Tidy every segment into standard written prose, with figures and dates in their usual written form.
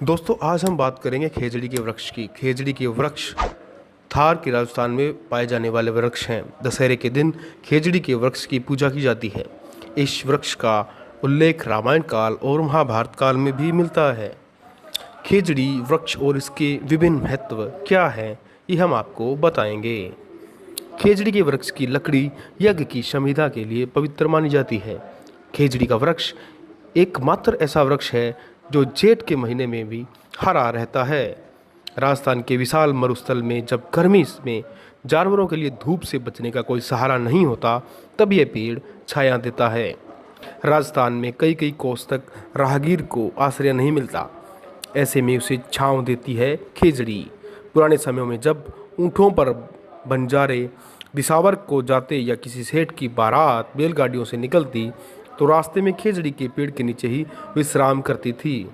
दोस्तों, आज हम बात करेंगे खेजड़ी के वृक्ष की। खेजड़ी के वृक्ष थार के राजस्थान में पाए जाने वाले वृक्ष हैं। दशहरे के दिन खेजड़ी के वृक्ष की पूजा की जाती है। इस वृक्ष का उल्लेख रामायण काल और महाभारत काल में भी मिलता है। खेजड़ी वृक्ष और इसके विभिन्न महत्व क्या हैं, ये हम आपको बताएंगे। खेजड़ी के वृक्ष की लकड़ी यज्ञ की संविदा के लिए पवित्र मानी जाती है। खेजड़ी का वृक्ष एकमात्र ऐसा वृक्ष है जो जेठ के महीने में भी हरा रहता है। राजस्थान के विशाल मरुस्थल में जब गर्मी में जानवरों के लिए धूप से बचने का कोई सहारा नहीं होता, तब यह पेड़ छाया देता है। राजस्थान में कई कई कोस तक राहगीर को आश्रय नहीं मिलता, ऐसे में उसे छांव देती है खेजड़ी। पुराने समयों में जब ऊँटों पर बंजारे दिसावर को जाते या किसी सेठ की बारात बैलगाड़ियों से निकलती, तो रास्ते में खेजड़ी के पेड़ के नीचे ही विश्राम करती थी।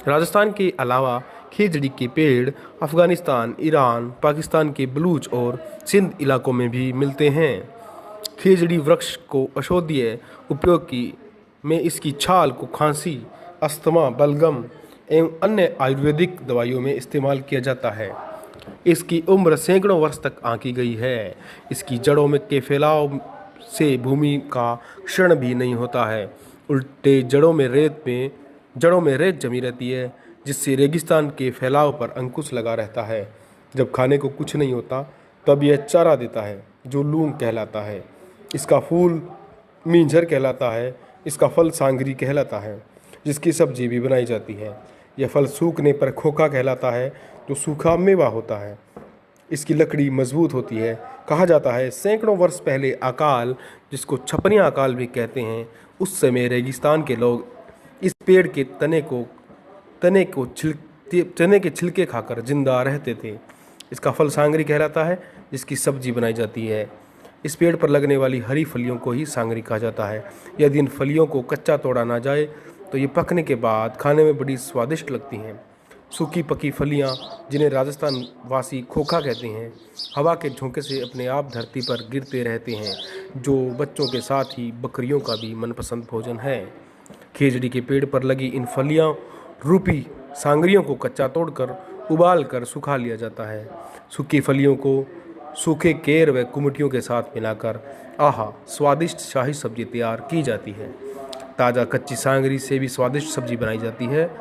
राजस्थान के अलावा खेजड़ी के पेड़ अफगानिस्तान, ईरान, पाकिस्तान के बलूच और सिंध इलाकों में भी मिलते हैं। खेजड़ी वृक्ष को औषधीय उपयोग की में इसकी छाल को खांसी, अस्थमा, बलगम एवं अन्य आयुर्वेदिक दवाइयों में इस्तेमाल किया जाता है। इसकी उम्र सैकड़ों वर्ष तक आंकी गई है। इसकी जड़ों में के फैलाव से भूमि का क्षरण भी नहीं होता है, उल्टे जड़ों में रेत जमी रहती है, जिससे रेगिस्तान के फैलाव पर अंकुश लगा रहता है। जब खाने को कुछ नहीं होता, तब यह चारा देता है, जो लूंग कहलाता है। इसका फूल मींझर कहलाता है। इसका फल सांगरी कहलाता है, जिसकी सब्जी भी बनाई जाती है। यह फल सूखने पर खोखा कहलाता है, जो सूखा मेवा होता है। इसकी लकड़ी मजबूत होती है। कहा जाता है सैकड़ों वर्ष पहले अकाल, जिसको छपनिया अकाल भी कहते हैं, उस समय रेगिस्तान के लोग इस पेड़ के तने के छिलके खाकर जिंदा रहते थे। इसका फल सांगरी कहलाता है, जिसकी सब्जी बनाई जाती है। इस पेड़ पर लगने वाली हरी फलियों को ही सांगरी कहा जाता है। यदि इन फलियों को कच्चा तोड़ा ना जाए, तो ये पकने के बाद खाने में बड़ी स्वादिष्ट लगती हैं। सूखी पकी फलियां, जिन्हें राजस्थान वासी खोखा कहते हैं, हवा के झोंके से अपने आप धरती पर गिरते रहते हैं, जो बच्चों के साथ ही बकरियों का भी मनपसंद भोजन है। खेजड़ी के पेड़ पर लगी इन फलियां रूपी सांगरियों को कच्चा तोड़कर उबाल कर सुखा लिया जाता है। सूखी फलियों को सूखे केर व कुमटियों के साथ मिलाकर स्वादिष्ट शाही सब्जी तैयार की जाती है। ताज़ा कच्ची सांगरी से भी स्वादिष्ट सब्जी बनाई जाती है।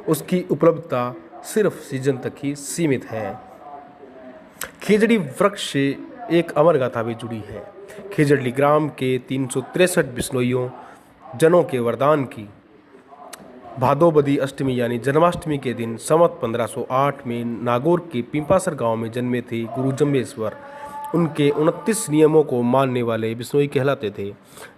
उसकी उपलब्धता सिर्फ सीजन तक ही सीमित है। खेजड़ी वृक्ष से एक अमर गाथा भी जुड़ी है। खेजड़ी ग्राम के 363 बिश्नोइयों जनों के वरदान की भादोबदी अष्टमी यानी जन्माष्टमी के दिन संवत 1508 में नागौर के पिंपासर गांव में जन्मे थे गुरु जम्बेश्वर। उनके 29 नियमों को मानने वाले बिश्नोई कहलाते थे।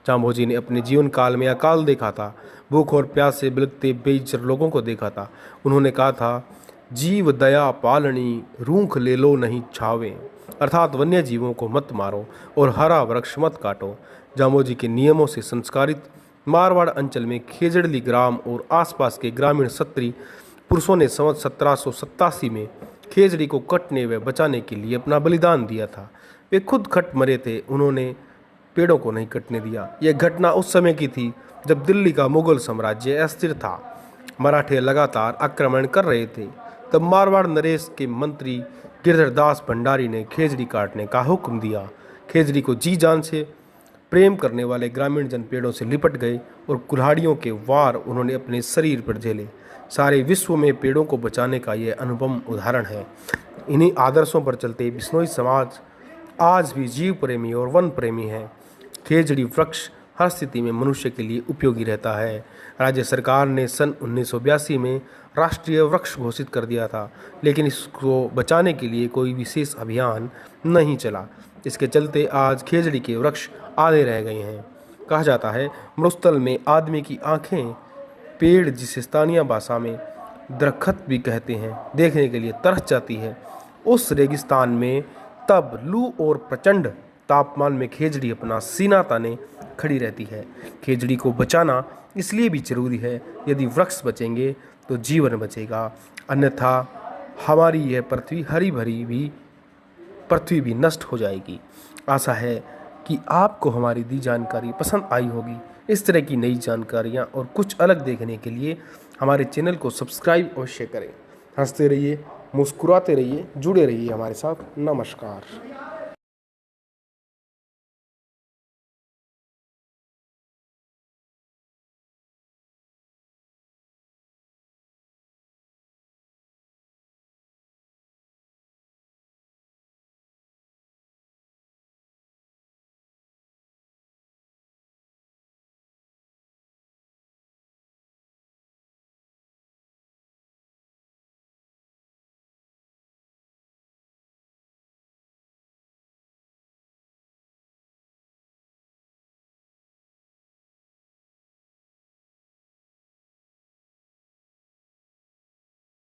जाम्भोजी ने अपने जीवन काल में अकाल देखा था, भूख और प्यास से बिलखते बेइज्जत लोगों को देखा था। उन्होंने कहा था, जीव दया पालनी रूख ले लो नहीं छावे, अर्थात वन्य जीवों को मत मारो और हरा वृक्ष मत काटो। जाम्भोजी के नियमों से संस्कारित मारवाड़ अंचल में खेजड़ी ग्राम और आसपास के ग्रामीण क्षत्रिय पुरुषों ने संवत 1787 में खेजड़ी को कटने व बचाने के लिए अपना बलिदान दिया था। वे खुद कट मरे थे, उन्होंने पेड़ों को नहीं कटने दिया। यह घटना उस समय की थी जब दिल्ली का मुगल साम्राज्य अस्थिर था। मराठे लगातार आक्रमण कर रहे थे। तब मारवाड़ नरेश के मंत्री गिरधरदास भंडारी ने खेजड़ी काटने का हुक्म दिया। खेजड़ी को जी जान से प्रेम करने वाले ग्रामीण जन पेड़ों से लिपट गए और कुल्हाड़ियों के वार उन्होंने अपने शरीर पर झेले। सारे विश्व में पेड़ों को बचाने का यह अनुपम उदाहरण है। इन्हीं आदर्शों पर चलते बिश्नोई समाज आज भी जीव प्रेमी और वन प्रेमी है। खेजड़ी वृक्ष हर स्थिति में मनुष्य के लिए उपयोगी रहता है। राज्य सरकार ने सन 1982 में राष्ट्रीय वृक्ष घोषित कर दिया था, लेकिन इसको बचाने के लिए कोई विशेष अभियान नहीं चला। इसके चलते आज खेजड़ी के वृक्ष आधे रह गए हैं। कहा जाता है मरुस्थल में आदमी की आंखें पेड़, जिसे स्थानीय भाषा में दरख्त भी कहते हैं, देखने के लिए तरस जाती है। उस रेगिस्तान में तब लू और प्रचंड तापमान में खेजड़ी अपना सीना ताने खड़ी रहती है। खेजड़ी को बचाना इसलिए भी जरूरी है, यदि वृक्ष बचेंगे तो जीवन बचेगा, अन्यथा हमारी यह पृथ्वी हरी भरी भी पृथ्वी भी नष्ट हो जाएगी। आशा है कि आपको हमारी दी जानकारी पसंद आई होगी। इस तरह की नई जानकारियाँ और कुछ अलग देखने के लिए हमारे चैनल को सब्सक्राइब अवश्य करें। हंसते रहिए, मुस्कुराते रहिए, जुड़े रहिए हमारे साथ। नमस्कार।